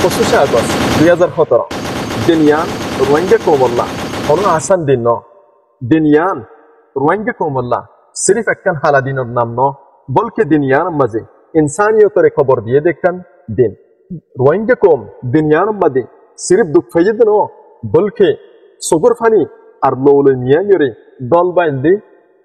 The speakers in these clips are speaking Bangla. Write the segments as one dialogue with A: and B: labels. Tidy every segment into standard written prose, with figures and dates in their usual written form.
A: 25 আগস্ট 2017 দিনিয়ান রোহিঙ্গা কৌমল্লা কোনো আসান দিন ন দিনিয়ান রোহিঙ্গা কৌমল্লা সিরিফ একখান হালাদিনের নাম ন বলকে দিনিয়ান মাঝে ইনসানিয়তের খবর দিয়ে দেখতেন দিন রোহিঙ্গা কৌম দিনিয়ান মাঝে সিরিফ দুঃখ ফেজে ন বলকে সগর ফানি আর লৌলে মিয়া ইয়রে দল বাইল দি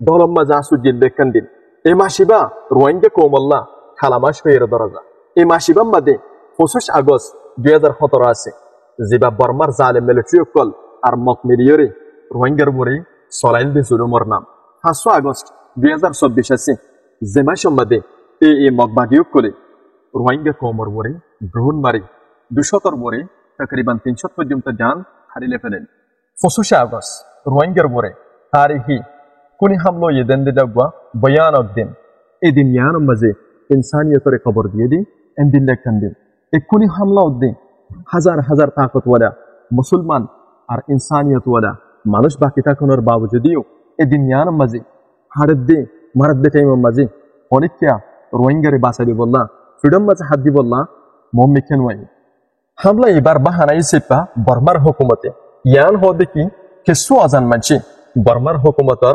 A: দলম মাঝে আসু জিল দেখতেন দিন এ মাসিবা রোহিঙ্গা কৌমল্লা খালামাস হয়ে দরজা এই মাসিবাম মাঝে 25 আগস্ট 2017 আছে যেবা বর্মার জালে মিলিটারি কল আর মক মিলিয়রে রোহিঙ্গার বরে সলাইল দি জুলুমর নাম 5 আগস্ট 2024 আছে যেমা সম্বাদে এই মকবাগিও কলে রোহিঙ্গা কমর বরে ব্রহণ মারি 200 বরে তকরিবান 300 পর্যন্ত জান হারিয়ে ফেলেন 25 আগস্ট রোহিঙ্গার বরে তারিখি কোনি হামলো ইদেন দিদাগবা বয়ানক দিন এই দিন ইয়ান মাঝে ইনসানিয়তের খবর দিয়ে দি এন্দিন লেখেন দিন এক্ষুনি হামলা উদ্দিন হাজার হাজার তাকতওয়ালা মুসলমান আর ইনসানিয়তওয়ালা মানুষ বাকি থাকানোর বাবজুদিও এদিন ইয়ান মাঝে হাড়ের দে মারার দে টাইম মাঝে অনেকটা রোহিঙ্গারে বাঁচালি বললা ফ্রিডম মাঝে হাত দি বললা মম্মিখেন ওয়াই হামলা এবার বাহানাই সেপা বর্মার হুকুমতে ইয়ান হ দেখি কিছু আজান মানছি বর্মার হুকুমতর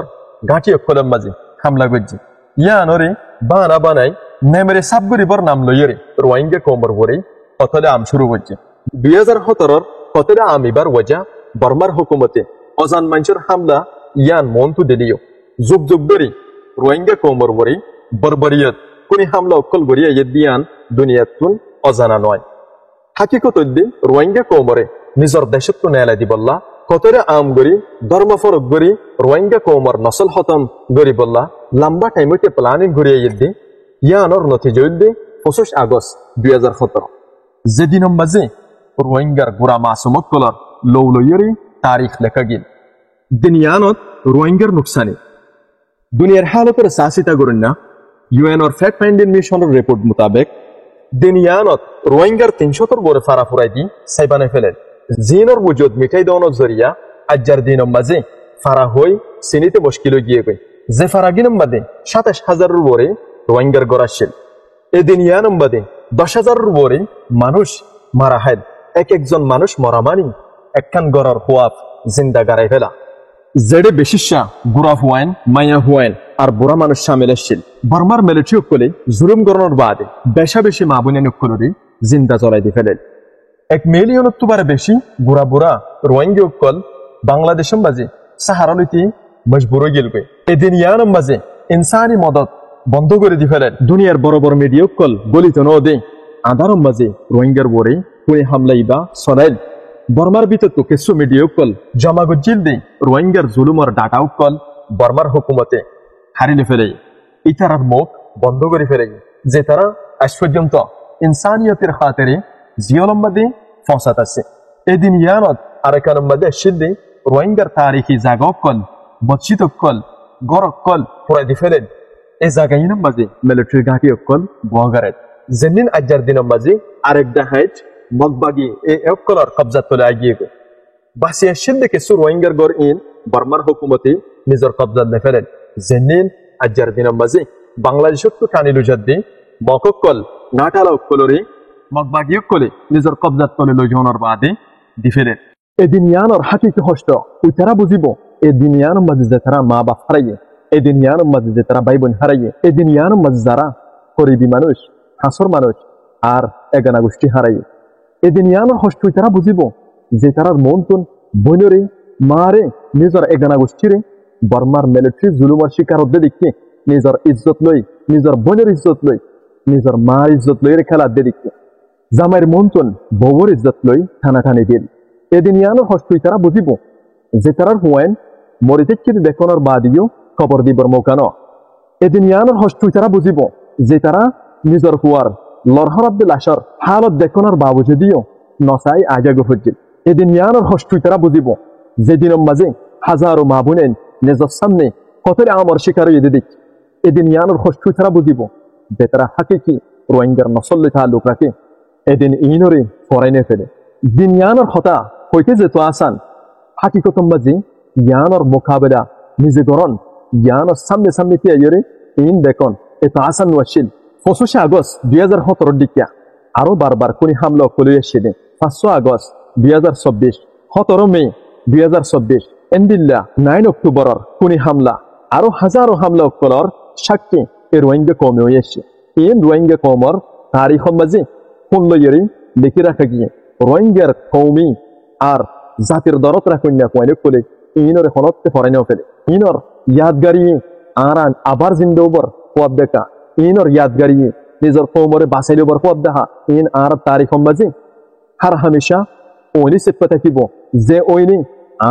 A: ঘাটি অক্ষরের মাঝে হামলা করছি ইয়ানরে বাহানা বানাই নেমেরে সাবগরিবর নাম লইরে রোহিঙ্গা কোমর বরে কতলে আম শুরু হচ্ছে 2017 কতলে আম এবার ওয়াজা বর্মার হুকুমতে অজান মাঞ্চর হামলা ইয়ান মন্তু দিলিও যুগ যুগ ধরে রোহিঙ্গা কোমর বরে বর্বরিয়ত কোনি হামলা অকল গরিয়া ইদিয়ান দুনিয়াতুন অজানা নয় হাকিকত দিন রোহিঙ্গা কোমরে নিজর দেশত নেলা দি বললা কতরে আম গরি ধর্ম ফরক গরি রোহিঙ্গা কোমর নসল হতম গরি বললা লম্বা টাইমতে প্ল্যানিং গরিয়া ইদি ইয়ানোর নতিজা 25 আগস্ট 2017 যেদিন মাঝে রোহিঙ্গার গোড়া মাসুমত কলর লৌলয়রি তারিখ লেখা গিল দিনিয়ানত রোহিঙ্গার নুকসানি দুনিয়ার হালতের সাসিতা করুন না ইউএনর ফ্যাক্ট ফাইন্ডিং মিশনের রিপোর্ট মোতাবেক দিনিয়ানত রোহিঙ্গার 300 বরে ফারা ফুরাই দি সাইবানে ফেলেন জিনর বুজুদ মিঠাই দেওয়ানোর জরিয়া আজ্জার দিনের মাঝে ফারা হই সিনিতে মুশকিল গিয়ে গই যে ফারাগিনের মাঝে 27,000 বরে রোহিঙ্গার গড়াছিল এদিন ইয়ানম বাদে 10,000 বরে মানুষ মারা হয় একজন মানুষ মরা মানি একখান গড়ার হুয়াফ জিন্দা গাড়াই ফেলা জেডে বেশিসা গুড়া হুয়াইন মায়া হুয়াইন আর বুড়া মানুষ সামিল আসছিল বর্মার মিলিটারি কলে জুলুম গড়ানোর বাদে বেশা বেশি মাবুনিয়ান কলরি জিন্দা চলাই দি ফেলেন 1 মিলিয়ন তুবারে বেশি বুড়া বুড়া রোহিঙ্গা কল বাংলাদেশের মাঝে সাহারালিতি মজবুর হয়ে গেল এদিন ইয়ানম মাঝে ইনসানি মদত বন্ধ করে দি ফেলেন দুনিয়ার বড় বড় মিডিয়া কল গলিত নদে আধারম মাঝে রোহিঙ্গার বরে কোনে হামলাইবা সরাইল বর্মার ভিতর তো কিছু মিডিয়া কল জমা গজিল দে রোহিঙ্গার জুলুমর ডাটাও কল বর্মার হুকুমতে হারিয়ে ফেলে ইতারার মুখ বন্ধ করে ফেলে যে তারা আজ পর্যন্ত ইনসানিয়তের খাতিরে জিয়লম মাঝে ফসাত আছে এদিন ইয়ানত আরেকানম মাঝে সিদ্ধে রোহিঙ্গার তারিখি জাগা কল মসজিদ কল গড় কল পুরাই দি ফেলেন এই জায়গায় মাঝে মিলিটারি ঘাঁটি অকল বহাগারেত যেদিন আজ্জার দিনের মাঝে আরেক ডাহাইট মগবাগি এই অকলর কবজা তোলে আগিয়ে গো বাসিয়া সিদ্ধে কিছু রোহিঙ্গার গড় ইন বর্মার হুকুমতে নিজের কবজা নে ফেলেন যেদিন আজ্জার দিনের মাঝে বাংলাদেশত তো টানিলু যাদ্দি মককল নাটালা অকলরে মগবাগি অকলে নিজের কবজা তোলে লই যাওয়ার বাদে দি ফেলেন এদিন ইয়ানোর হাকিকি হষ্ট ওই তারা বুঝিব এদিন ইয়ানোর মাঝে যে তারা মা বাপ হারাইয়ে এদিন ইয়ানোর মাঝে যে তারা ভাই বোন হারাইয়ে এদিন ইয়ানোর মাঝে যারা গরিবী মানুষ হাসর মানুষ আর এগানা গোষ্ঠী হারাইয়ে এদিন ইয়ানোর হষ্ট ওই তারা বুঝিব যে তারার মন তুন বোনরে মারে নিজের এগানা গোষ্ঠীরে বর্মার মিলিটারি জুলুমের শিকার হতে দেখে নিজের ইজ্জত লই নিজের বোনের ইজ্জত লই নিজের মার ইজ্জত লই খেলা দে দেখে জামাইয়ের মন তুন বউর ইজ্জত লই টানাটানি দিল এদিন ইয়ানোর হষ্ট ওই তারা বুঝিব যে তারার হুয়াইন মরিতে দেখানোর বাদিও খবর দিবর মৌকা ন এদিন ইয়ানোর হষ্ট ওই তারা বুঝিব যে তারা নিজের হুয়ার লড়হরাব্দে লাশর হালত দেখানোর বাবুজুদিও নসাই আজাগো হজ্জিল এদিন ইয়ানোর হষ্ট ওই তারা বুঝিব যেদিনের মাঝে হাজারো মা বোনেন নিজের সামনে কতরে আমার শিকার হয়ে দিক এদিন ইয়ানোর হষ্ট ওই তারা বুঝিব যে তারা হাকিকি রোহিঙ্গার নসল্লে তালুক রাখে এদিন ইনরে ফরাইনে ফেলে দিন ইয়ানোর হতা হইতে যেত আসান হাকিকতম মাঝে ইয়ানোর মোকাবেলা নিজে গরন ইয়ানোর সামনে সামনে কি ইন দেখুন এত আসান ওয়াশিল 25 আগস্ট 2017 দিকিয়া আরো বারবার কোনি হামলা করে সেদিন 5 আগস্ট 2024, 17 মে 2024, এন্দিল্লা 9 অক্টোবরের কোনি হামলা আরো হাজারো হামলা করার সাক্ষী এই রোহিঙ্গা কমে হয়েছে। এই রোহিঙ্গা কমর তারিখ মাঝে কোনলয়েরই লিখে রাখা গিয়ে রোহিঙ্গার কৌমি আর জাতির দরদ রাখুন না কয়নে বলে ইনর হলতে ফরাইন ফেলে ইনর ইয়াদগারি আর আবার জিন্দোবর পদ দেখা ইনর ইয়াদগারি নিজের কৌমরে বাঁচাইলে বর পদ দেখা ইন আর তারিখ মাঝে হার হামেশা ওইনি চেপে থাকিব যে ওইনি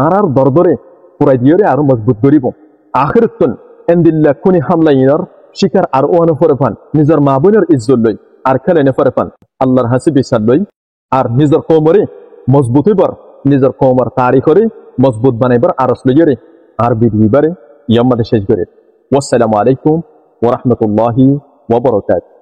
A: আর দরদরে পুরাই দিয়ে আরো মজবুত করিব। আখিরতুন এন্দিল্লা কোনি হামলা ইনর শিকার আর ওয়ানো ফরে ফান নিজের মা বোনের ইজ্জত লই আর খেলেনে ফরে ফান আল্লাহর হাসি বিচার লই আর নিজের কৌমরে মজবুত হইবার নিজের কৌমর তারিখরে মজবুত বানাইবার আরস লইরে আর বিধিবারে ইয়াম্মাদে শেষ করে। ওয়াসসালামু আলাইকুম ওয়া রাহমাতুল্লাহি ওয়া বারাকাতুহু।